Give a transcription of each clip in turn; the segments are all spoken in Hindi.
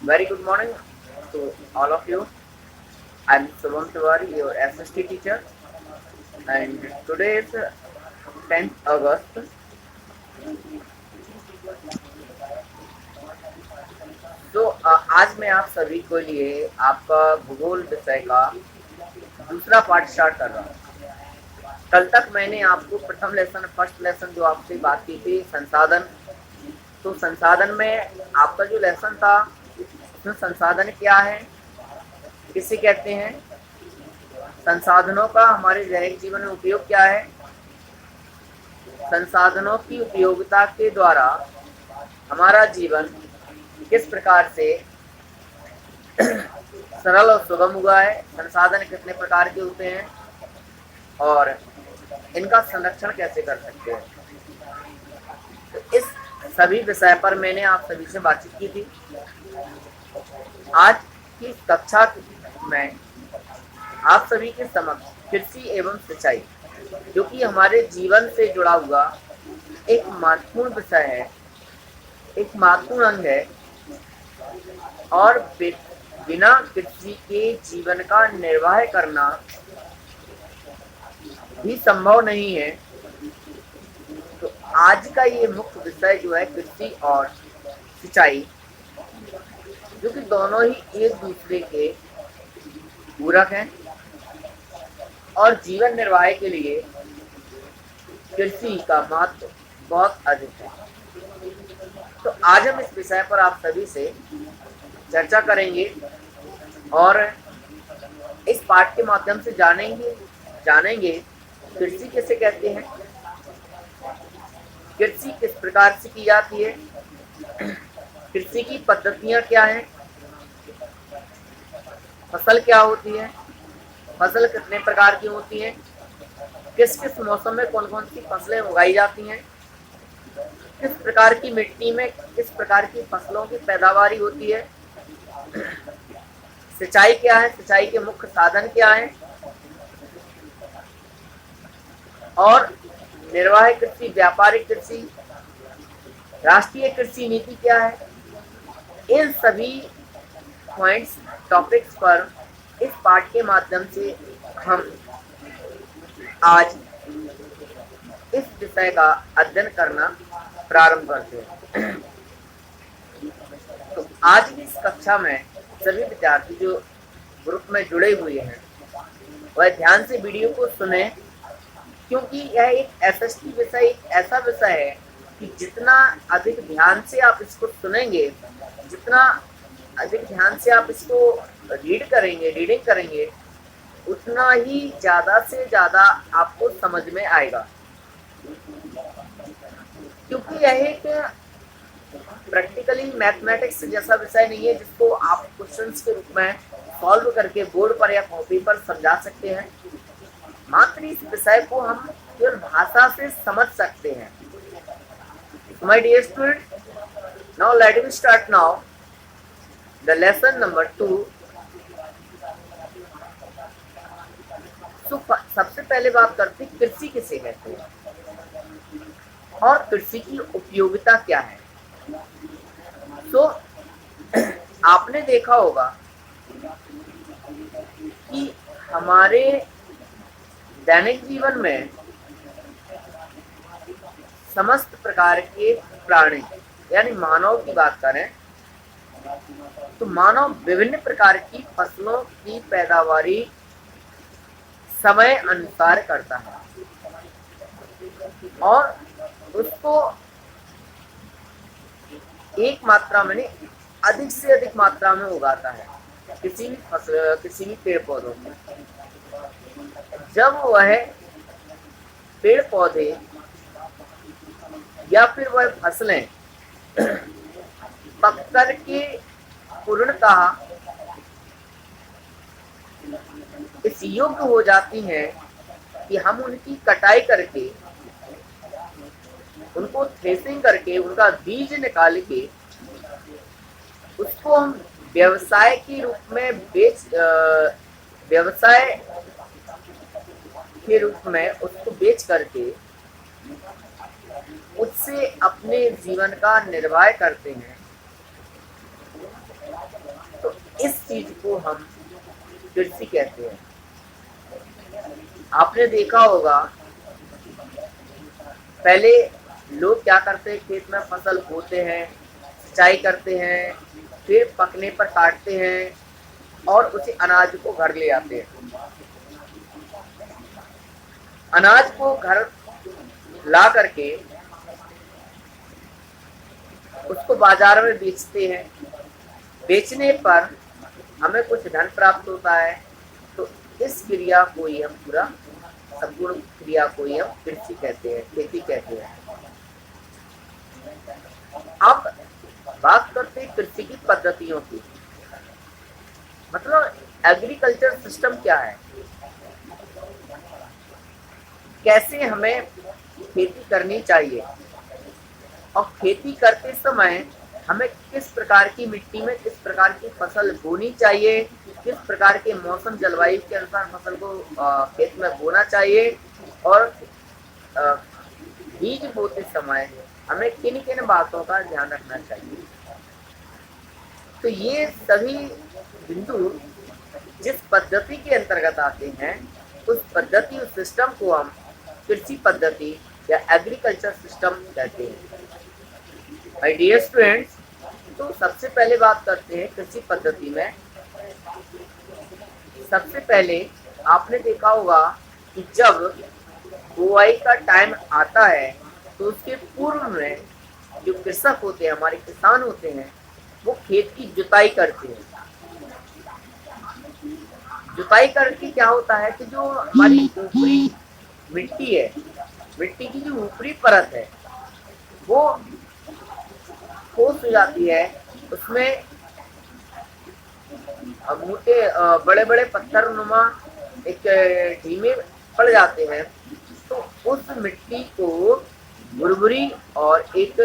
Very good morning to all of you. I'm Subham Tiwari, your SST teacher, and today is 10th August. आज मैं आप सभी को लिए आपका भूगोल विषय का दूसरा पार्ट स्टार्ट कर रहा हूँ। कल तक मैंने आपको प्रथम लेसन, फर्स्ट लेसन जो आपसे बात की थी संसाधन, तो संसाधन में आपका जो लेसन था उसमें संसाधन क्या है, किसे कहते हैं, संसाधनों का हमारे दैनिक जीवन में उपयोग क्या है, संसाधनों की उपयोगिता के द्वारा हमारा जीवन किस प्रकार से सरल और सुगम हुआ है, संसाधन कितने प्रकार के होते हैं और इनका संरक्षण कैसे कर सकते हैं। तो इस सभी विषय पर मैंने आप सभी से बातचीत की थी। आज की कक्षा में आप सभी के समक्ष कृषि एवं सिंचाई, जो कि हमारे जीवन से जुड़ा हुआ एक महत्वपूर्ण विषय है, एक महत्वपूर्ण अंग है और बिना कृषि के जीवन का निर्वाह करना भी संभव नहीं है। तो आज का ये मुख्य विषय जो है कृषि और सिंचाई, जो कि दोनों ही एक दूसरे के पूरक हैं और जीवन निर्वाह के लिए कृषि का महत्व बहुत अधिक है। तो आज हम इस विषय पर आप सभी से चर्चा करेंगे और इस पाठ के माध्यम से जानेंगे कृषि किसे कहते हैं, कृषि किस प्रकार से की जाती है, कृषि की पद्धतियां क्या हैं, फसल क्या होती है, फसल कितने प्रकार की होती है, किस किस मौसम में कौन कौन सी फसलें उगाई जाती हैं, किस प्रकार की मिट्टी में किस प्रकार की फसलों की पैदावारी होती है, सिंचाई क्या है, सिंचाई के मुख्य साधन क्या हैं और निर्वाह कृषि, व्यापारिक कृषि, राष्ट्रीय कृषि नीति क्या है। इन सभी पॉइंट्स, टॉपिक्स पर इस पाठ के माध्यम से हम आज इस विषय का अध्ययन करना प्रारंभ करते हैं। तो आज की इस कक्षा में सभी विद्यार्थी जो ग्रुप में जुड़े हुए हैं वह ध्यान से वीडियो को सुने, क्योंकि यह एक एसएसटी विषय, एक ऐसा विषय है कि जितना अधिक ध्यान से आप इसको सुनेंगे, जितना अधिक ध्यान से आप इसको रीडिंग करेंगे, उतना ही ज़्यादा से ज़्यादा आपको समझ में आएगा। क्योंकि यह एक प्रैक्टिकली मैथमेटिक्स जैसा विषय नहीं है जिसको आप क्वेश्चंस के रूप में सॉल्व करके बोर्ड पर या कॉपी पर समझा सकते हैं। मात्र इस विषय को हम केवल भाषा से समझ सकते हैं। My dear student, now let me start now the lesson number 2। तो सबसे पहले बात करते हैं कृषि किसे कहते हैं और कृषि की उपयोगिता क्या है। तो आपने देखा होगा कि हमारे दैनिक जीवन में समस्त प्रकार के प्राणी, यानी मानव की बात करें तो मानव विभिन्न प्रकार की फसलों की पैदावारी समय अनुसार करता है और उसको एक मात्रा में, अधिक से अधिक मात्रा में उगाता है किसी भी फसल, किसी भी पेड़ पौधों में। जब वह पेड़ पौधे या फिर वह फसलें पक कर के पूर्णतः इस योग्य हो जाती हैं कि हम उनकी कटाई करके, उनको थ्रेसिंग करके, उनका बीज निकाल के उसको हम व्यवसाय के रूप में व्यवसाय के रूप में उसको बेच करके उससे अपने जीवन का निर्वाह करते हैं। चीज को हम कृषि कहते हैं। आपने देखा होगा पहले लोग क्या करते हैं, खेत में फसल बोते हैं, सिंचाई करते हैं, फिर पकने पर काटते हैं और उसी अनाज को घर ले आते हैं। अनाज को घर ला करके उसको बाजार में बेचते हैं। बेचने पर हमें कुछ धन प्राप्त होता है। तो इस क्रिया को ही हम पूरा संपूर्ण क्रिया को ही हम कृषि कहते हैं, खेती कहते हैं। अब बात करते हैं कृषि की पद्धतियों की। मतलब एग्रीकल्चर सिस्टम क्या है, कैसे हमें खेती करनी चाहिए और खेती करते समय हमें किस प्रकार की मिट्टी में किस प्रकार की फसल बोनी चाहिए, किस प्रकार के मौसम जलवायु के अनुसार फसल को खेत में बोना चाहिए और बीज बोते समय हमें किन किन बातों का ध्यान रखना चाहिए। तो ये सभी बिंदु जिस पद्धति के अंतर्गत आते हैं उस पद्धति उस सिस्टम को हम कृषि पद्धति या एग्रीकल्चर सिस्टम कहते हैं। माय डियर स्टूडेंट्स, तो सबसे पहले बात करते हैं कृषि पद्धति में। सबसे पहले आपने देखा होगा कि जब बुआई का टाइम आता है तो उसके पूर्व में जो कृषक होते हैं, हमारे किसान होते हैं, वो खेत की जुताई करते हैं। जुताई करके क्या होता है कि जो हमारी ऊपरी मिट्टी है, मिट्टी की जो ऊपरी परत है वो ठोस हो जाती है, उसमें मोटे बड़े बड़े पत्थर नुमा एक ढीमे पड़ जाते हैं। तो उस मिट्टी को भुरभुरी और एक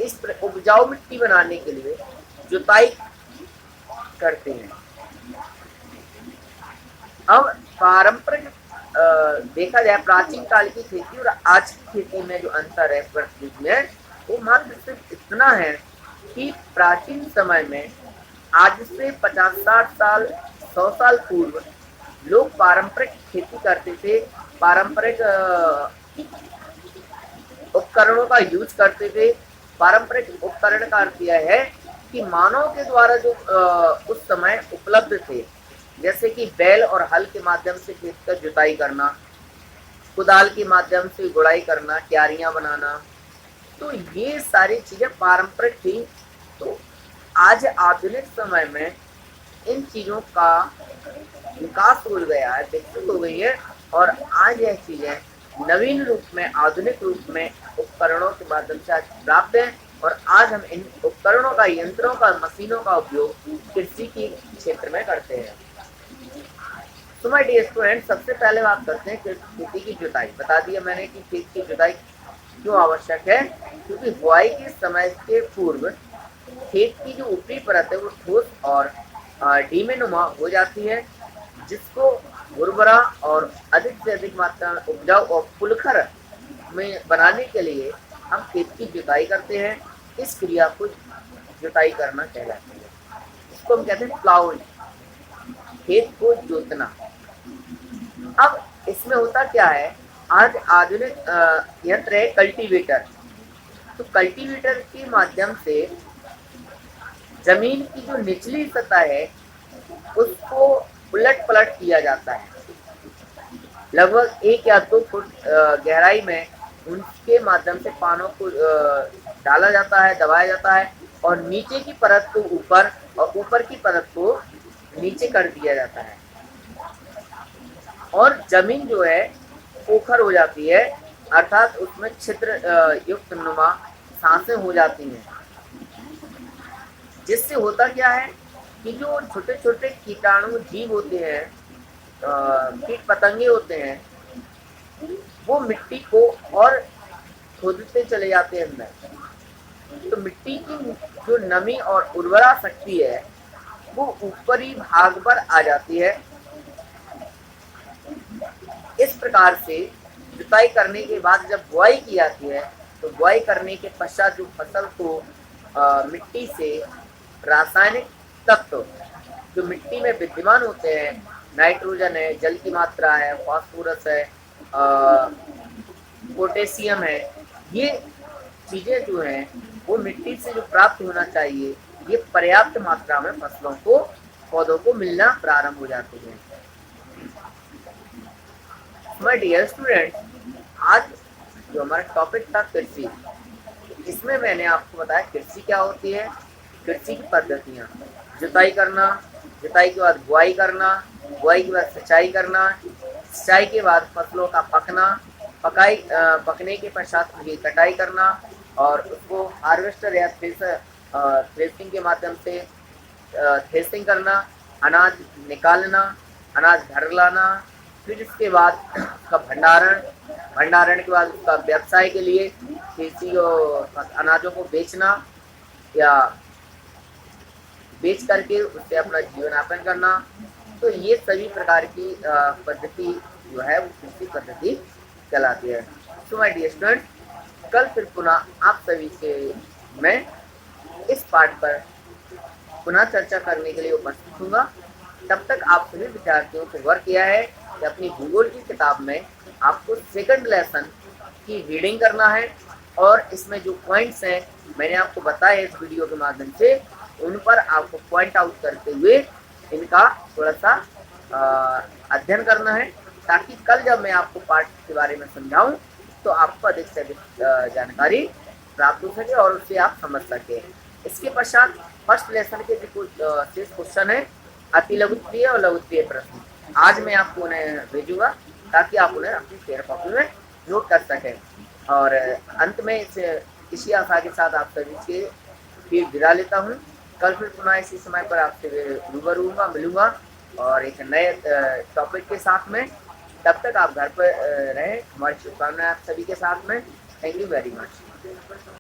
इस उपजाऊ मिट्टी बनाने के लिए जुताई करते हैं। अब पारंपरिक देखा जाए प्राचीन काल की खेती और आज की खेती में जो अंतर है प्रकृति में, वो मात्र सिर्फ इतना है कि प्राचीन समय में आज से 50-60 साल 100 साल पूर्व लोग पारंपरिक खेती करते थे, पारंपरिक उपकरणों का यूज करते थे। पारंपरिक उपकरण का अर्थ यह है कि मानव के द्वारा जो उस समय उपलब्ध थे, जैसे कि बैल और हल के माध्यम से खेत का जुताई करना, कुदाल के माध्यम से गुड़ाई करना, क्यारियां बनाना, तो ये सारी चीजें पारंपरिक थी। तो आज आधुनिक समय में इन चीजों का विकास हो गया है, विकसित हो गई है और आज यह चीजें नवीन रूप में, आधुनिक रूप में उपकरणों के माध्यम से आज प्राप्त है और आज हम इन उपकरणों का, यंत्रों का, मशीनों का उपयोग कृषि के क्षेत्र में करते हैं। तो माय डियर स्टूडेंट, सबसे पहले बात करते हैं खेती की जुताई। बता दिया मैंने कि खेत की जुताई क्यों आवश्यक है, क्योंकि बुआई के समय के पूर्व खेत की जो ऊपरी परत है वो ठोस और ढीमे नुमा हो जाती है, जिसको उर्वरा और अधिक से अधिक मात्रा में उपजाऊ और पुलखर में बनाने के लिए हम खेत की जुताई करते हैं। इस क्रिया को जुताई करना कहलाती है। इसको हम कहते हैं प्लाउइंग, खेत को जोतना। अब इसमें होता क्या है, आज आधुनिक यंत्र है कल्टीवेटर। तो कल्टीवेटर के माध्यम से जमीन की जो निचली सतह है उसको उलट पलट किया जाता है। लगभग 1 या 2 फुट गहराई में उनके माध्यम से पानों को डाला जाता है, दबाया जाता है और नीचे की परत को ऊपर और ऊपर की परत को नीचे कर दिया जाता है और जमीन जो है पोखर हो जाती है, अर्थात उसमें छिद्र युक्त नुमा सांसें हो जाती हैं। जिससे होता क्या है कि जो छोटे छोटे कीटाणु जीव होते हैं, कीट पतंगे होते हैं, वो मिट्टी को और खोदते चले जाते हैं अंदर। तो मिट्टी की जो नमी और उर्वरा शक्ति है वो ऊपरी भाग पर आ जाती है। इस प्रकार से जुताई करने के बाद जब बुआई की जाती है तो बुआई करने के पश्चात जो फसल को मिट्टी से रासायनिक तत्व जो मिट्टी में विद्यमान होते हैं, नाइट्रोजन है, जल की मात्रा है, फास्फोरस है, पोटेशियम है, ये चीजें जो हैं वो मिट्टी से जो प्राप्त होना चाहिए, ये पर्याप्त मात्रा में फसलों को, पौधों को मिलना प्रारंभ हो जाते हैं। माय डियर स्टूडेंट, आज जो हमारा टॉपिक था कृषि, इसमें मैंने आपको बताया कृषि क्या होती है, कृषि की पद्धतियाँ, जुताई करना, जुताई के बाद बुआई करना, बुआई के बाद सिंचाई करना, सिंचाई के बाद फसलों का पकना, पकने के पश्चात उनकी कटाई करना और उसको हार्वेस्टर या थ्रेसिंग के माध्यम से थ्रेसिंग करना, अनाज निकालना, अनाज घर लाना, फिर इसके बाद उसका भंडारण के बाद उसका व्यवसाय के लिए खेती और अनाजों को बेचना या बेच करके उससे अपना जीवन यापन करना। तो ये सभी प्रकार की पद्धति जो है वो कृषि पद्धति कहलाती है। सो माय डियर स्टूडेंट, कल फिर पुनः आप सभी से मैं इस पार्ट पर पुनः चर्चा करने के लिए उपस्थित हूँगा। तब तक आप सभी विद्यार्थियों को वर्क किया है कि अपनी भूगोल की किताब में आपको सेकंड लेसन की रीडिंग करना है और इसमें जो पॉइंट्स हैं मैंने आपको बताया इस वीडियो के माध्यम से, उन पर आपको पॉइंट आउट करते हुए इनका थोड़ा सा अध्ययन करना है, ताकि कल जब मैं आपको पाठ के बारे में समझाऊं तो आपको अधिक से अधिक जानकारी प्राप्त हो सके और उससे आप समझ सके। इसके पश्चात फर्स्ट लेसन के जो कुछ शेष क्वेश्चन है, अति लघुत्तरीय और लघुत्तरीय प्रश्न, आज मैं आपको उन्हें भेजूंगा ताकि आप उन्हें अपनी शेयर कॉपी में नोट कर सकें। और अंत में इसी आशा के साथ आप सभी से फिर विदा लेता हूँ। कल फिर पुनः इसी समय पर आपसे रूबरू होऊंगा, मिलूंगा और एक नए टॉपिक के साथ में। तब तक आप घर पर रहें, हमारी शुभकामनाएं आप सभी के साथ में। Thank you very much.